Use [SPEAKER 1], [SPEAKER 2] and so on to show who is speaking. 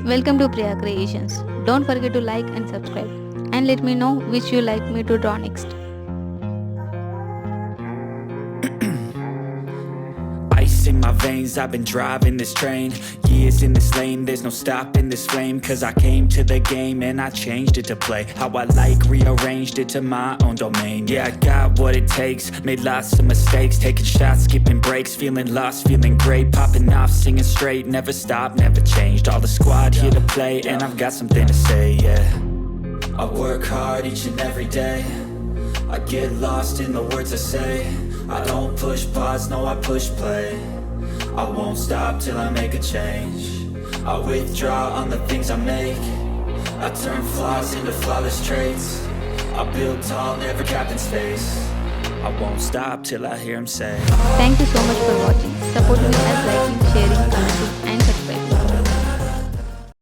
[SPEAKER 1] Welcome to Priya Creations. Don't forget to like and subscribe and let me know which you like me to draw next.
[SPEAKER 2] Ice in my veins, I've been driving this train. Years in this lane, there's no stopping this flame. Cause I came to the game and I changed it to play how I like, rearranged it to my own domain. Yeah, I got what it takes, made lots of mistakes, taking shots, skipping breaks, feeling lost, feeling great, popping off, singing straight, never stopped, never changed. All the squad here to play and I've got something to say, yeah. I work hard each and every day, I get lost in the words I say. I don't push pause, no I push play. I won't stop till I make a change. I withdraw on the things I make. I turn flaws into flawless traits. I build tall, never capped in space. I won't stop till I hear him say,
[SPEAKER 1] Thank you so much for watching. Support me as liking, sharing, commenting